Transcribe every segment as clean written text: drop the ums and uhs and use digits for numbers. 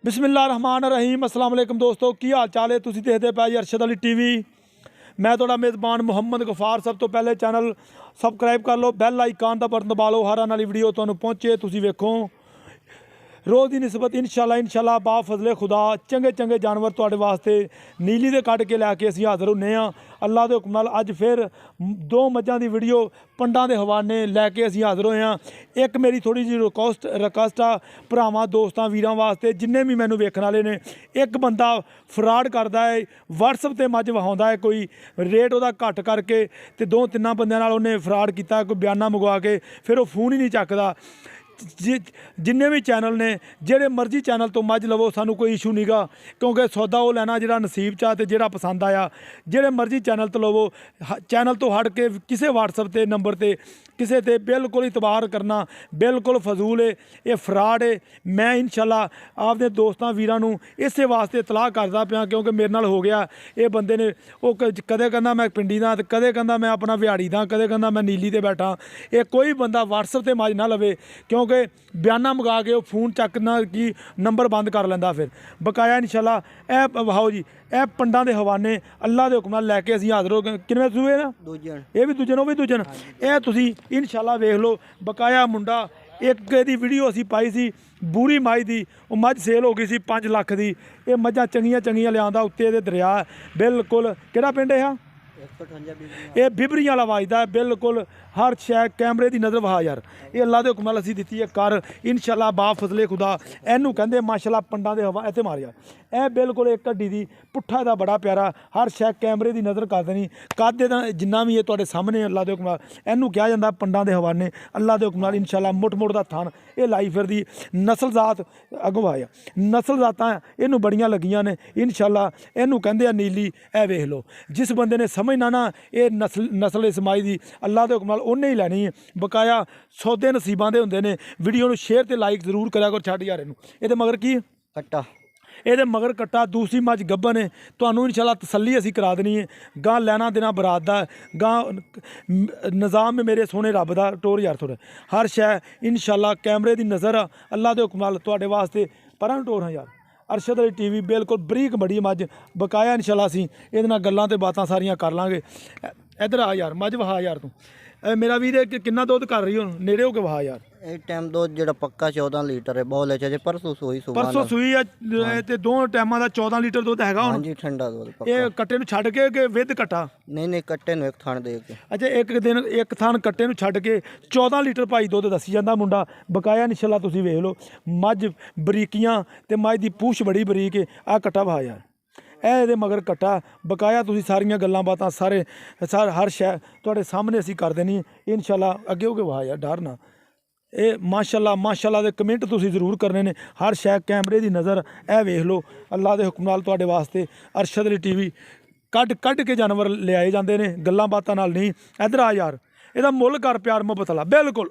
बिस्मिल्लाहिर्रहमानिर्रहीम अस्सलाम वालेकुम दोस्तों की हाल चाल है। तुसीं देखदे पए जी अरशद अली टीवी। मैं तुहाडा मेज़बान मुहम्मद गफार। सब तो पहले चैनल सबसक्राइब कर लो, बैल आइकान का बटन दबा लो, हर आने वाली वीडियो तुहानूं पहुंचे। तुसीं वेखो रोज़ की निस्बत इंशाल्लाह बा फजले खुदा चंगे चंगे जानवर तुहाडे वास्ते नीली दे कट के लैके असीं हाज़र होने हाँ। अल्लाह के हुक्म नाल अज फिर दो मझां दी वीडियो पंडां दे हवाले लैके असीं हाज़र होए हाँ। एक मेरी थोड़ी जी रिक्वेस्ट आ भरावां दोस्तां वीरां वास्ते जिन्ने भी मैनूं वेखण वाले ने, एक बंदा फ्रॉड करदा है, WhatsApp ते मझ वहाउंदा है कोई रेट उहदा घट करके ते दो तिन्नां बंदियां नाल उहने फ्रॉड कीता, कोई बयाना मंगवा के फिर वो फोन ही नहीं चकदा। जिन्ने भी चैनल ने जेड़े मर्जी चैनल तो मझ लवो, सानू कोई इशू नहीं गा, क्योंकि सौदा वो लैना जिहड़ा नसीब चा ते जिहड़ा पसंद आया। जेड़े मर्जी चैनल तो लवो, चैनल तो हट के किसी WhatsApp ते नंबर ते किसी ते बिल्कुल इतबार करना बिल्कुल फजूल है, ये फ्रॉड है। मैं इंशाल्लाह आपदे दोस्तां वीरां नूं इसे वास्ते इतलाह करदा पिया, क्योंकि मेरे नाल हो गया। ये बंदे ने वो कदे कहंदा मैं पिंडी दा, कदे कहंदा मैं अपना व्याड़ी दा, कदे कहंदा मैं नीली ते बैठा। ये कोई बंदा WhatsApp ते मज ना लवे, क्योंकि बयाना मंगा के वो फोन चकना कि नंबर बंद कर लैंदा। फिर बकाया इंशाल्लाह ए वाहो जी ए पंडां दे हवाने अल्लाह दे हुक्म नाल लैके असीं हाज़र हो गए। किन्ने सूए ना ये भी दूजन वो भी दूजन, ये तुसीं इंशाल्लाह वेख लो। बकाया मुंडा एक दी वीडियो असीं पाई सी बूरी मझ दी, वो मझ सेल हो गई सी 5 लाख दी। ये मझां चंगियां चंगियां लिआंदा उत्ते दे दरिया बिल्कुल। किहड़ा पिंड है ये बिबरियां वाला वाजदा है बिल्कुल। हर शै कैमरे की नज़र वहा यार, ये अल्लाह के हुक्म नाल असीं दित्ती है कर इंशाल्लाह बा फजले खुदा। इनू कहंदे माशाल्लाह पंडां दे हवा इत्थे मार यार। ए बिल्कुल एक हड्डी दी पुट्ठा दा बड़ा प्यारा, हर शै कैमरे की नज़र कर देनी। कद दा जिन्ना भी ये तुहाडे सामने अल्लाह के हुक्म नाल इनू कहा जांदा पंडां दे हवाने अल्लाह के हुक्म नाल इंशाल्लाह मुठ मुठ दा थान। ये लाई फिरदी नस्ल जात अगों आया, नस्ल जातां इनू बड़ियां लगियां ने इंशाल्लाह। इनू कहंदे आ नीली। ए वेख लो जिस बंदे ने समझना ना ये नस्ल इस माई दी अल्लाह के हुक्म नाल उन्हें ही लैनी है। बकाया सौदे नसीबां दे हुंदे ने। वीडियो नूं शेयर ते लाइक जरूर करा करो। छड्ड यार इनू, इहदे मगर की कट्टा, ये मगर कट्टा दूसरी मझ गब्बन है। तुहानूं इंशाल्लाह तसल्ली असीं करा देनी है। गां लैना देना बरात दा, गां निज़ाम है मेरे सोने रब दा। टोर यार थोड़ा हर शै इंशाल्लाह कैमरे की नज़र अल्लाह के हुक्म नाल तुहाडे वास्ते परां टोर हाँ यार। अरशद अली टीवी बिल्कुल बरीक बड़ी मझ। बकाया इंशाल्लाह असीं इहदे नाल गल्लां ते बातां सारियां कर लांगे। इधर आ यार मझ वहा यार तू मेरा वीर किन्ना दुध कर रही हो, नेड़े हो के वहा यार। एक टाइम दुध जो पक्का 14 लीटर है बॉल है। परसों सूई है ते दो टाइमां दा 14 लीटर दुध हैगा हुण। जी ठंडा दुध पक्का। ये कट्टे नूं छड्ड के विद कट्टा? नहीं कट्टे नूं एक थान दे के। अच्छा एक दिन एक थान कट्टे नूं छड्ड के 14 लीटर भाई दुध दसी जांदा मुंडा। बकाया इंशाल्लाह तुसीं वेख लो मझ बरीकियां ते मझ दी पूछ बड़ी बरीक है। आ कट्टा वहा यार, ए मगर कट्टा। बकाया तुसीं सारियां गल्लां बातां सारे हर शै तुहाडे सामने असीं कर देनी इंशाल्लाह। अगे हो के वहा यार डर ना। ये माशाल्लाह माशाल्लाह दे कमेंट तुसीं जरूर करने ने। हर शै कैमरे की नज़र ए वेख लो अल्लाह के हुक्म नाल तुहाडे वास्ते अरशद अली टीवी कट के जानवर लिआए जाते हैं, गल्लां बातां नाल नहीं। इधर आ यार, इहदा मुੱਲ कर प्यार मुहब्बत वाला, बिल्कुल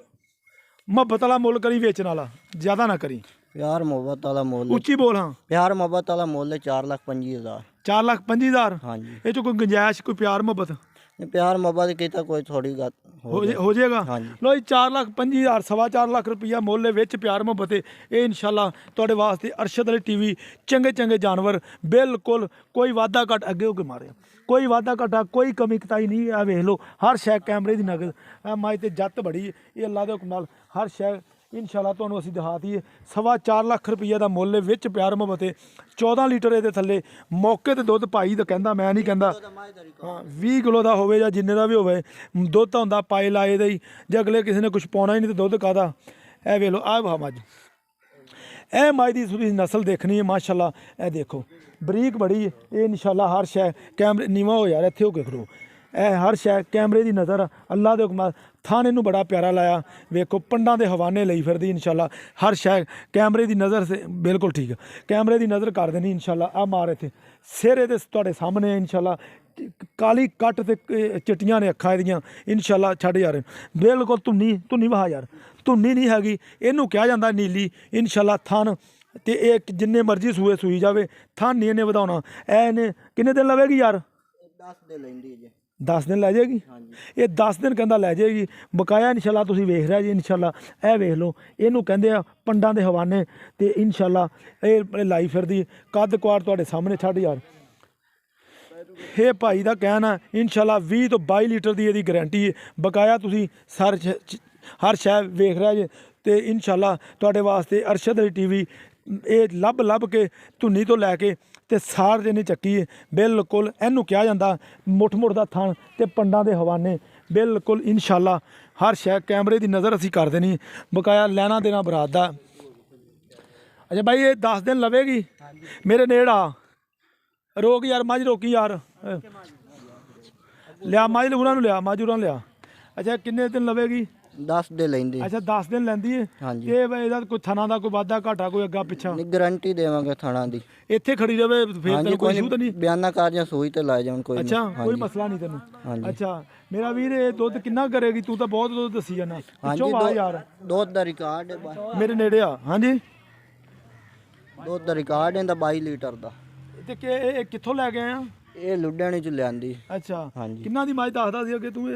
मुहब्बत वाला मुੱਲ करी, वेचण वाला ज़्यादा ना करी। प्यार मोहब्बत वाला मोल, उच्ची बोल। हाँ प्यार मोहब्बत वाला मोल है 4,25,000। 4,25,000? हाँ जी। ये कोई गुंजाइश कोई प्यार मुहब्बत? प्यार मोहब्बत की कोई थोड़ी गल हो जाएगा। हाँ जी। लो जी 4,25,000 4.25 लाख रुपया मुੱਲ विच प्यार मुहब्बत है। ये इंशाल्लाह तुहाडे वास्ते अरशद अली टीवी चंगे चंगे जानवर बिल्कुल कोई वाधा घट अगे होके मारे, कोई वाधा घटा कोई कमी कताई नहीं। आ वेख लो हर शै कैमरे की नज़र। माई ते जत बड़ी ये अल्लाह के हुक्म नाल हर शै इंशाल्लाह तुहानूं असीं दिखाती है। 4.25 लाख रुपये का मुੱਲ विच प्यार मुहब्बत है। 14 लीटर ये थल्ले मौके ते दुध भाई तो कहंदा, मैं नहीं कहंदा। हाँ 20 किलो का होवे या जिन्ने का भी होवे दुध तो हुंदा पाए लाए दा ही। जे अगले किसी ने कुछ पाउणा ही नहीं तो दुध काहदा। ए वेख लो आ वहा मझ, ए मझ दी तुसीं नस्ल देखनी है माशाल्लाह। ए देखो बरीक बड़ी है। ये इंशाल्लाह हर शै कैमरे नीवा हो यार, इत्थे हो के खड़ो। ए हर शै कैमरे की नज़र अल्लाह के हुक्म नाल। थान इनू बड़ा प्यारा लाया, वेखो पंडां दे हवाने लई फिरदी इंशाल्लाह। हर शै कैमरे की नज़र से बिल्कुल ठीक है, कैमरे की नज़र कर देनी इंशाल्लाह। आ मार इत्थे सिर इहदे तुहाडे सामने इंशाल्लाह। काली कट ते चिट्टियां ने अखां इहदियां इंशाल्लाह। छड्ड यार बिल्कुल धुन्नी वहा यार, धुन्नी नहीं हैगी। इनू कहा जांदा नीली इंशाल्लाह। थान ते एक जिन्ने मर्जी सूए सूई जावे, थान नहीं इन्हें वधाउणा। ए इन्हें किन्ने दिन लवेगी यार? 10 दिन लैंदी है जी। 10 ਦਿਨ ਲੈ ਜਾਏਗੀ ਇਹ 10 ਦਿਨ ਕਹਿੰਦਾ ਲੈ ਜਾਏਗੀ। ਬਕਾਇਆ ਇਨਸ਼ਾਅੱਲਾ ਤੁਸੀਂ ਵੇਖ ਰਿਹਾ ਜੀ। ਇਨਸ਼ਾਅੱਲਾ ਇਹ ਵੇਖ ਲਓ, ਇਹਨੂੰ ਕਹਿੰਦੇ ਆ ਪੰਡਾਂ ਦੇ ਹਵਾਨੇ। ਤੇ ਇਨਸ਼ਾਅੱਲਾ ਇਹ ਲਾਈ ਫਿਰਦੀ ਕੱਦ ਕੁਆੜ ਤੁਹਾਡੇ ਸਾਹਮਣੇ ਛੱਡ ਯਾਰ। ਇਹ ਭਾਈ ਦਾ ਕਹਿਣਾ ਇਨਸ਼ਾਅੱਲਾ 20 ਤੋਂ 22 ਲੀਟਰ ਦੀ ਇਹਦੀ ਗਾਰੰਟੀ ਹੈ। ਬਕਾਇਆ ਤੁਸੀਂ ਹਰ ਸ਼ੈ ਵੇਖ ਰਿਹਾ ਜੇ। ਤੇ ਇਨਸ਼ਾਅੱਲਾ ਤੁਹਾਡੇ ਵਾਸਤੇ ਅਰਸ਼ਦ ਅਲੀ ਟੀਵੀ ਇਹ ਲੱਭ ਕੇ ਧੁੰਨੀ ਤੋਂ ਲੈ ਕੇ ਤੇ ਸਾਰ ਦੇ ਨੇ ਚੱਕੀ ਹੈ ਬਿਲਕੁਲ। ਇਹਨੂੰ ਕਿਹਾ ਜਾਂਦਾ ਮੁੱਠ ਦਾ ਥਣ ਤੇ ਪੰਡਾਂ ਦੇ ਹਵਾਨੇ ਬਿਲਕੁਲ। ਇਨਸ਼ਾਅੱਲਾ ਹਰ ਸ਼ੈ ਕੈਮਰੇ ਦੀ ਨਜ਼ਰ ਅਸੀਂ ਕਰ ਦੇਣੀ। ਬਕਾਇਆ ਲੈਣਾ ਦੇਣਾ ਬਰਾਤ ਦਾ। ਅੱਛਾ ਭਾਈ ਇਹ 10 ਦਿਨ ਲਵੇਗੀ ਮੇਰੇ ਨੇੜ ਆ। ਰੋਕ ਯਾਰ ਮੱਝ ਰੋਕੀ ਯਾਰ। ਲਿਆ ਮੱਝ ਉਹਨਾਂ ਨੂੰ ਲਿਆ ਮੱਝ ਉਹਨਾਂ ਨੂੰ ਲਿਆ। ਅੱਛਾ ਕਿੰਨੇ ਦਿਨ ਲਵੇਗੀ? 10 ਦੇ ਲੈਂਦੀ। ਅੱਛਾ 10 ਦਿਨ ਲੈਂਦੀ ਹੈ। ਹਾਂਜੀ ਇਹ ਇਹਦਾ ਕੋਈ ਥਣਾ ਦਾ ਕੋਈ ਵਾਧਾ ਘਾਟਾ ਕੋਈ ਅੱਗਾ ਪਿੱਛਾ? ਨਹੀਂ ਗਾਰੰਟੀ ਦੇਵਾਂਗੇ ਥਣਾ ਦੀ। ਇੱਥੇ ਖੜੀ ਰਵੇ ਫੇਰ ਤੈਨੂੰ ਕੋਈ ਇਸ਼ੂ ਤਾਂ ਨਹੀਂ? ਬਿਆਨਾ ਕਾਰਜਾਂ ਸੂਈ ਤੇ ਲਾਏ ਜਾਣ ਕੋਈ। ਅੱਛਾ ਕੋਈ ਮਸਲਾ ਨਹੀਂ ਤੈਨੂੰ? ਅੱਛਾ ਮੇਰਾ ਵੀਰ ਇਹ ਦੁੱਧ ਕਿੰਨਾ ਕਰੇਗੀ? ਤੂੰ ਤਾਂ ਬਹੁਤ ਦੁੱਧ ਦੱਸੀ ਜਾਣਾ। ਪਿੱਛੋਂ ਆ ਯਾਰ ਦੁੱਧ ਦਾ ਰਿਕਾਰਡ ਹੈ ਮੇਰੇ ਨੇੜੇ ਆ। ਹਾਂਜੀ ਦੁੱਧ ਦਾ ਰਿਕਾਰਡ ਇਹਦਾ 22 ਲੀਟਰ ਦਾ। ਤੇ ਕਿ ਇਹ ਕਿੱਥੋਂ ਲੈ ਕੇ ਆਏ ਆ? ਇਹ ਲੁੱਡਿਆਣੇ ਚ ਲਿਆਂਦੀ। ਅੱਛਾ ਹਾਂਜੀ। ਕਿੰਨਾ ਦੀ ਮੱਝ ਦੱਸਦਾ ਸੀ ਅੱਗੇ ਤੂੰ?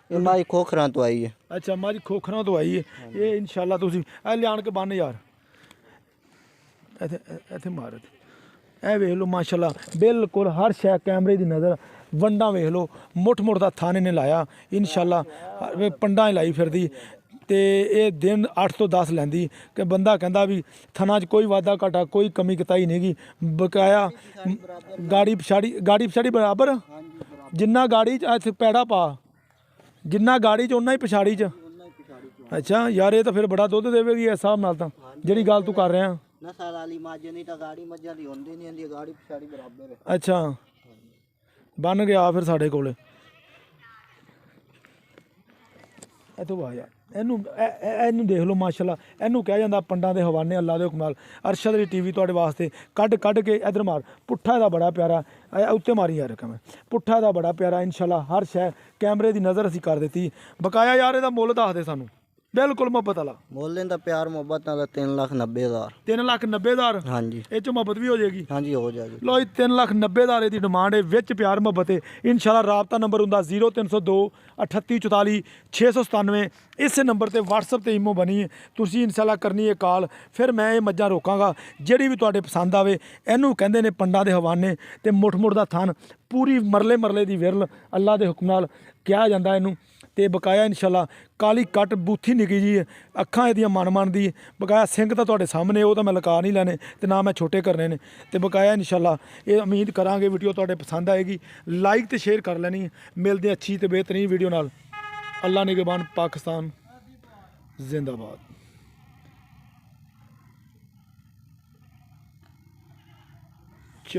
ਇਹ ਮੱਝ ਖੋਖਰਾਂ ਤੋਂ ਆਈ ਹੈ। ਅੱਛਾ ਮੱਝ ਖੋਖਰਾਂ ਤੋਂ ਆਈ ਹੈ। ਇਹ ਇਨਸ਼ਾਅੱਲਾ ਤੁਸੀਂ ਇਹ ਲਿਆਣ ਕੇ ਬੰਨ ਯਾਰ। ਇੱਥੇ ਮਾਰ ਇਹ ਵੇਖ ਲਓ ਮਾਸ਼ਾਅੱਲਾ ਬਿਲਕੁਲ ਹਰ ਸ਼ੈ ਕੈਮਰੇ ਦੀ ਨਜ਼ਰ। ਵੰਡਾਂ ਵੇਖ ਲਓ ਮੁੱਠ ਦਾ ਥਾਣੇ ਨੇ ਲਾਇਆ ਇਨਸ਼ਾਅੱਲਾ। ਪੰਡਾਂ ਹੀ ਲਾਈ ਫਿਰਦੀ। ਤੇ ਇਹ ਦਿਨ 8 ਤੋਂ 10 ਲੈਂਦੀ ਕਿ ਬੰਦਾ ਕਹਿੰਦਾ ਵੀ ਥਣਾ 'ਚ ਕੋਈ ਵਾਧਾ ਘਾਟਾ ਕੋਈ ਕਮੀ ਕਤਾਈ ਨਹੀਂ ਗੀ। ਬਕਾਇਆ ਗਾੜੀ ਪਛਾੜੀ ਬਰਾਬਰ। ਜਿੰਨਾ ਗਾੜੀ 'ਚ ਇੱਥੇ ਪੈੜਾ ਪਾ ਜਿੰਨਾ ਗਾੜੀ 'ਚ ਓਨਾ ਹੀ ਪਛਾੜੀ 'ਚ। ਅੱਛਾ ਯਾਰ ਇਹ ਤਾਂ ਫਿਰ ਬੜਾ ਦੁੱਧ ਦੇਵੇਗੀ ਇਸ ਹਿਸਾਬ ਨਾਲ ਤਾਂ ਜਿਹੜੀ ਗੱਲ ਤੂੰ ਕਰ ਰਿਹਾ। ਨਸਲ ਵਾਲੀ ਮੱਝ ਨਹੀਂ ਤਾਂ ਗਾੜੀ ਮੱਝਾਂ ਦੀ ਹੁੰਦੀ ਨਹੀਂ ਹੁੰਦੀ। ਗਾੜੀ ਪਛਾੜੀ ਬਰਾਬਰ ਹੈ। ਅੱਛਾ ਬਣ ਗਿਆ ਫਿਰ ਸਾਡੇ ਕੋਲ। ਇਹ ਤੋਂ ਬਾਅਦ ਯਾਰ ਇਹਨੂੰ ਦੇਖ ਲਓ ਮਾਸ਼ਾਅੱਲਾ। ਇਹਨੂੰ ਕਿਹਾ ਜਾਂਦਾ ਪੰਡਾਂ ਦੇ ਹਵਾਨੇ ਅੱਲਾ ਦੇ ਹੁਕਮ ਨਾਲ। ਅਰਸ਼ਦ ਅਲੀ ਟੀਵੀ ਤੁਹਾਡੇ ਵਾਸਤੇ ਕੱਢ ਕੇ ਇੱਧਰ ਮਾਰ। ਪੁੱਠਾ ਇਹਦਾ ਬੜਾ ਪਿਆਰਾ ਉੱਤੇ ਮਾਰੀ ਯਾਰ ਰਕਮ ਪੁੱਠਾ ਇਹਦਾ ਬੜਾ ਪਿਆਰਾ। ਇਨਸ਼ਾਅੱਲਾ ਹਰ ਸ਼ੈ ਕੈਮਰੇ ਦੀ ਨਜ਼ਰ ਅਸੀਂ ਕਰ ਦਿੱਤੀ। ਬਕਾਇਆ ਯਾਰ ਇਹਦਾ ਮੁੱਲ ਦੱਸ ਦੇ ਸਾਨੂੰ ਬਿਲਕੁਲ ਮੁਹੱਬਤ ਵਾਲਾ। ਮੁੱਲ ਇਹਦਾ ਪਿਆਰ ਮੁਹੱਬਤ ਨਾਲ 3,90,000। 3,90,000? ਹਾਂਜੀ ਇਹ 'ਚ ਮੁਹੱਬਤ ਵੀ ਹੋ ਜਾਏਗੀ? ਹਾਂਜੀ ਹੋ ਜਾਏਗੀ। ਲੋ ਜੀ 3,90,000 ਦੀ ਡਿਮਾਂਡ ਹੈ ਵਿੱਚ ਪਿਆਰ ਮੁਹੱਬਤ ਹੈ। ਇਨਸ਼ਾਅੱਲਾ ਰਾਬਤਾ ਨੰਬਰ ਹੁੰਦਾ 0302 3844 697। ਇਸੇ ਨੰਬਰ ਤੇ WhatsApp ਤੇ ਈਮੋ ਬਣੀ ਹੈ। ਤੁਸੀਂ ਇਨਸ਼ਾਅੱਲਾ ਕਰਨੀ ਹੈ ਕਾਲ। ਫਿਰ ਮੈਂ ਇਹ ਮੱਝਾਂ ਰੋਕਾਂਗਾ ਜਿਹੜੀ ਵੀ ਤੁਹਾਡੇ ਪਸੰਦ ਆਵੇ। ਇਹਨੂੰ ਕਹਿੰਦੇ ਨੇ ਪੰਡਾਂ ਦੇ ਹਵਾਨੇ ਤੇ ਮੁੱਠ ਦਾ ਥਣ ਪੂਰੀ ਮਰਲੇ ਦੀ ਵਿਰਲ ਅੱਲਾ ਦੇ ਹੁਕਮ ਨਾਲ ਕਿਹਾ ਜਾਂਦਾ ਇਹਨੂੰ। ਤੇ ਬਕਾਇਆ ਇਨਸ਼ਾਅੱਲਾ ਕਾਲੀ ਕੱਟ ਬੂਥੀ ਨਿੱਕੀ ਜੀ ਅੱਖਾਂ ਇਹਦੀਆਂ ਮਨ ਦੀ। ਬਕਾਇਆ ਸਿੰਘ ਤਾਂ ਤੁਹਾਡੇ ਸਾਹਮਣੇ ਉਹ ਤਾਂ ਮੈਂ ਲਗਾ ਨਹੀਂ ਲੈਣੇ ਤੇ ਨਾ ਮੈਂ ਛੋਟੇ ਕਰਨੇ ਨੇ। ਤੇ ਬਕਾਇਆ ਇਨਸ਼ਾਅੱਲਾ ਇਹ ਉਮੀਦ ਕਰਾਂਗੇ ਵੀਡੀਓ ਤੁਹਾਡੇ ਪਸੰਦ ਆਏਗੀ। ਲਾਈਕ ਤੇ ਸ਼ੇਅਰ ਕਰ ਲੈਣੀ। ਮਿਲਦੇ ਅੱਛੀ ਤੇ ਬਿਹਤਰੀਨ ਵੀਡੀਓ ਨਾਲ। ਅੱਲਾ ਨਿਗਹਬਾਨ ਪਾਕਿਸਤਾਨ ਜ਼ਿੰਦਾਬਾਦ।